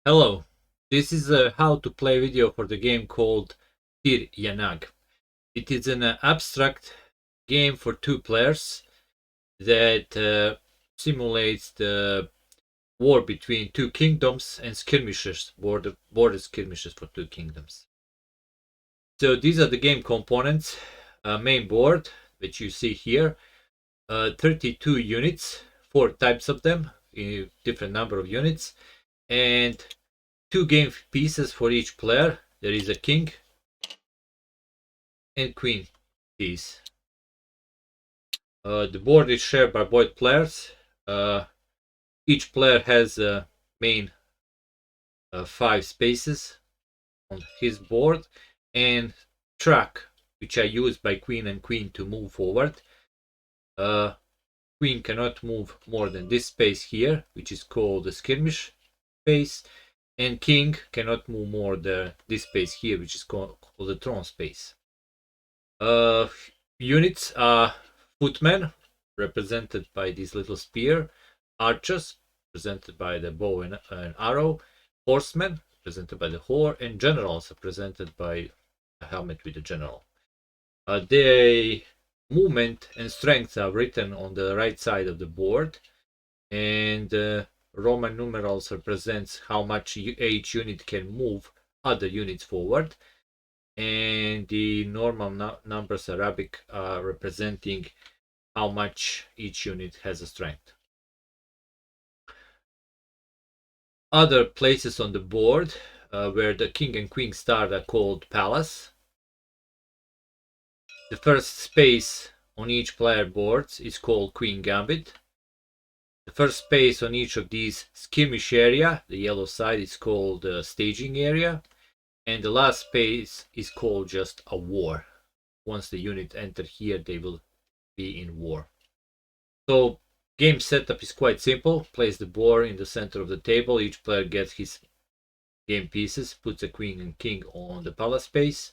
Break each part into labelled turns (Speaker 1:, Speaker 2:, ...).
Speaker 1: Hello, this is a how to play video for the game called Tir Janag. It is an abstract game for two players that simulates the war between two kingdoms and skirmishes, border skirmishes for two kingdoms. So these are the game components. Main board, which you see here, 32 units, 4 types of them, a different number of units, and 2 game pieces for each player. There is a king and queen piece. The board is shared by both players. Each player has main 5 spaces on his board and track, which are used by queen and queen to move forward. Queen cannot move more than this space here, which is called the skirmish space, and king cannot move more than this space here, which is called the throne space. Units are footmen, represented by this little spear, archers, represented by the bow and arrow, horsemen, represented by the horse, and generals, represented by a helmet with a general. The movement and strength are written on the right side of the board, and Roman numerals represents how much each unit can move other units forward, and the normal numbers Arabic are representing how much each unit has a strength. Other places on the board where the king and queen start are called palace. The first space on each player boards is called queen gambit. The first space on each of these skirmish area, the yellow side, is called staging area, and the last space is called just a war. Once the unit enter here, they will be in war. So game setup is quite simple. Place the board in the center of the table. Each player gets his game pieces, puts a queen and king on the palace space.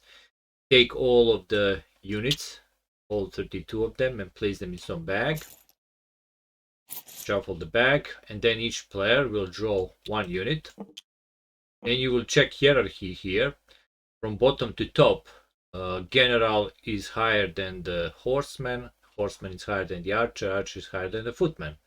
Speaker 1: Take all of the units, all 32 of them, and place them in some bag. Shuffle the bag, and then each player will draw one unit. And you will check hierarchy here. From bottom to top, general is higher than the horseman, horseman is higher than the archer, archer is higher than the footman.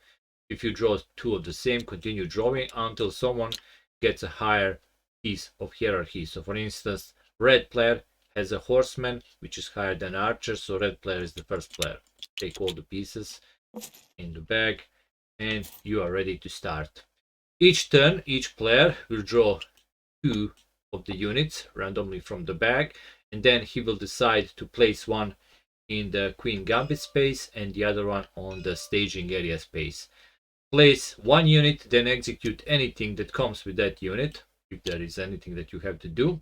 Speaker 1: If you draw 2 of the same, continue drawing until someone gets a higher piece of hierarchy. So for instance, red player has a horseman which is higher than archer, so red player is the first player. Take all the pieces in the bag and you are ready to start. Each turn, each player will draw 2 of the units randomly from the bag, and then he will decide to place one in the queen gambit space and the other one on the staging area space. Place one unit, then execute anything that comes with that unit, if there is anything that you have to do,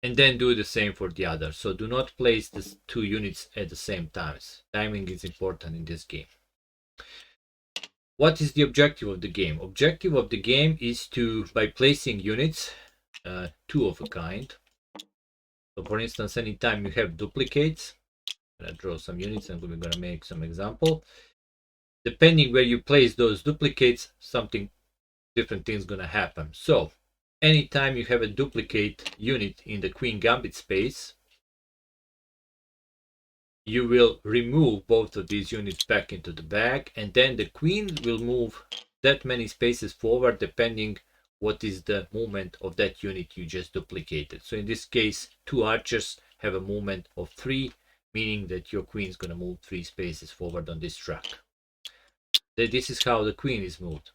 Speaker 1: and then do the same for the other. So do not place the 2 units at the same times. Timing is important in this game. What is the objective of the game? Objective of the game is to, by placing units, 2 of a kind. So for instance, anytime you have duplicates, I'm going to draw some units and we're going to make some example. Depending where you place those duplicates, something different things going to happen. So anytime you have a duplicate unit in the queen gambit space, you will remove both of these units back into the bag, and then the queen will move that many spaces forward depending what is the movement of that unit you just duplicated. So in this case, 2 archers have a movement of 3, meaning that your queen is going to move 3 spaces forward on this track. This is how the queen is moved.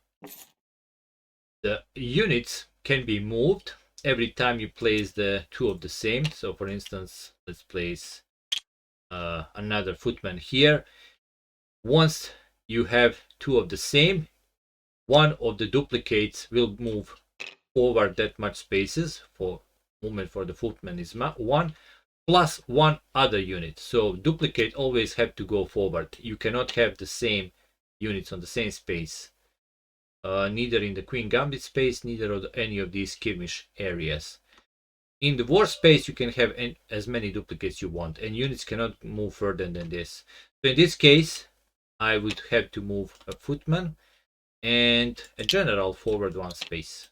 Speaker 1: The units can be moved every time you place the 2 of the same. So for instance, let's place another footman here. Once you have 2 of the same, one of the duplicates will move forward that much spaces. For movement for the footman is 1 plus 1 other unit. So duplicate always have to go forward. You cannot have the same units on the same space, neither in the queen gambit space, neither of any of these skirmish areas. In the war space, you can have as many duplicates you want, and units cannot move further than this. So in this case, I would have to move a footman and a general forward 1 space.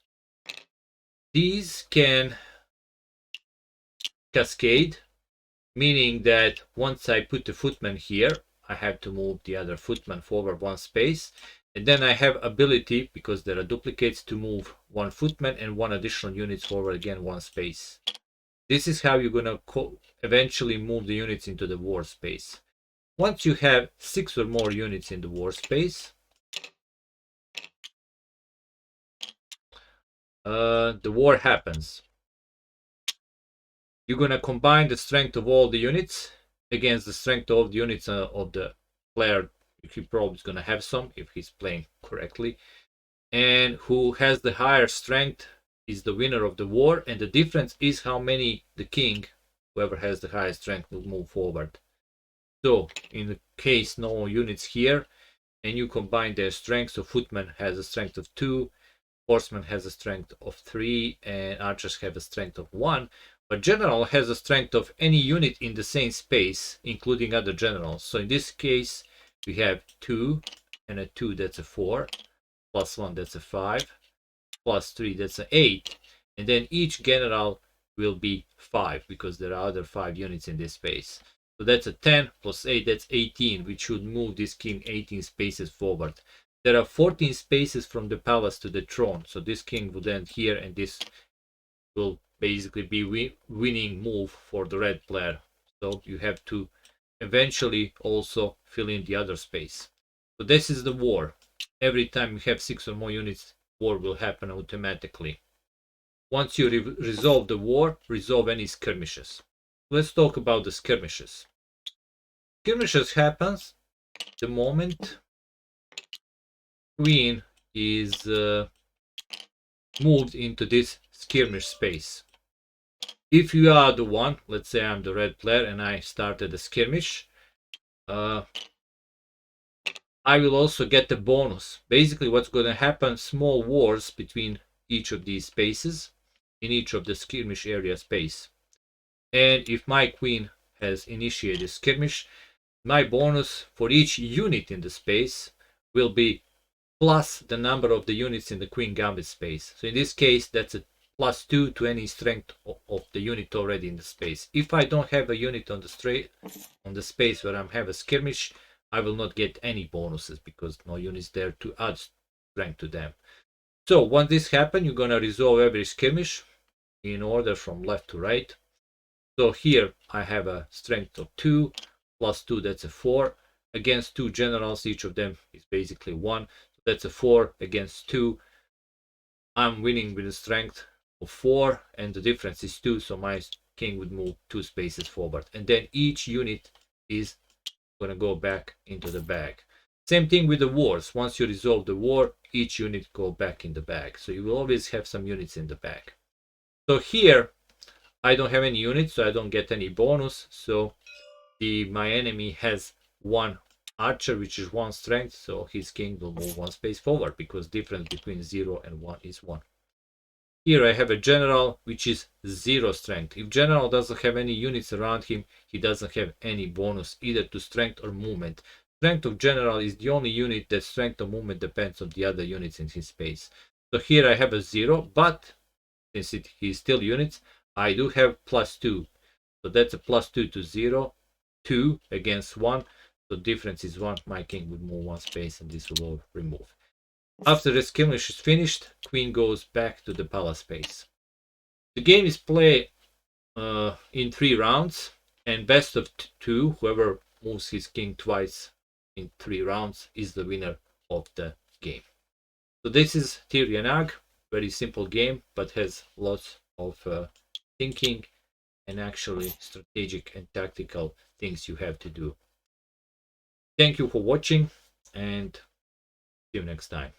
Speaker 1: These can cascade, meaning that once I put the footman here, I have to move the other footman forward one space, and then I have ability, because there are duplicates, to move one footman and one additional unit forward again one space. This is how you're going to eventually move the units into the war space. Once you have 6 or more units in the war space, the war happens. You're going to combine the strength of all the units against the strength of the units of the player. He probably is going to have some if he's playing correctly. And who has the higher strength is the winner of the war. And the difference is how many the king, whoever has the highest strength, will move forward. So in the case no units here, and you combine their strength, so footman has a strength of 2, horseman has a strength of 3, and archers have a strength of 1. But general has a strength of any unit in the same space, including other generals. So in this case, we have 2, and a 2, that's a 4, plus 1, that's a 5, plus 3, that's an 8. And then each general will be 5, because there are other 5 units in this space. So that's a 10 plus 8, that's 18, which should move this king 18 spaces forward. There are 14 spaces from the palace to the throne, so this king would end here, and this will basically be winning move for the red player. So you have to eventually also fill in the other space. So this is the war. Every time you have 6 or more units, war will happen automatically. Once you resolve the war, resolve any skirmishes. Let's talk about the skirmishes. Skirmishes happens the moment queen is moved into this skirmish space. If you are the one, let's say I'm the red player and I started a skirmish, I will also get the bonus. Basically what's going to happen, small wars between each of these spaces in each of the skirmish area space. And if my queen has initiated skirmish, my bonus for each unit in the space will be plus the number of the units in the queen gambit space. So in this case, that's a +2 to any strength of the unit already in the space. If I don't have a unit on the space where I have a skirmish, I will not get any bonuses because no units there to add strength to them. So once this happens, you're gonna resolve every skirmish in order from left to right. So here I have a strength of 2 plus 2, that's a 4. Against 2 generals, each of them is basically 1. So that's a 4 against 2. I'm winning with a strength of 4, and the difference is 2, so my king would move 2 spaces forward. And then each unit is going to go back into the bag. Same thing with the wars. Once you resolve the war, each unit go back in the bag. So you will always have some units in the bag. So here, I don't have any units, so I don't get any bonus. So my enemy has 1 archer, which is 1 strength, so his king will move 1 space forward because difference between 0 and 1 is 1. Here I have a general which is 0 strength. If general doesn't have any units around him, he doesn't have any bonus either to strength or movement. Strength of general is the only unit that strength or movement depends on the other units in his space. So here I have a 0, but since he's still units, I do have +2. So that's a +2 to 0, 2 against 1. So difference is 1. My king would move 1 space and this will all remove. After the skirmish is finished, queen goes back to the palace space. The game is played in 3 rounds, and best of 2, whoever moves his king twice in 3 rounds is the winner of the game. So this is Tir Janag, very simple game, but has lots of thinking and actually strategic and tactical things you have to do. Thank you for watching, and see you next time.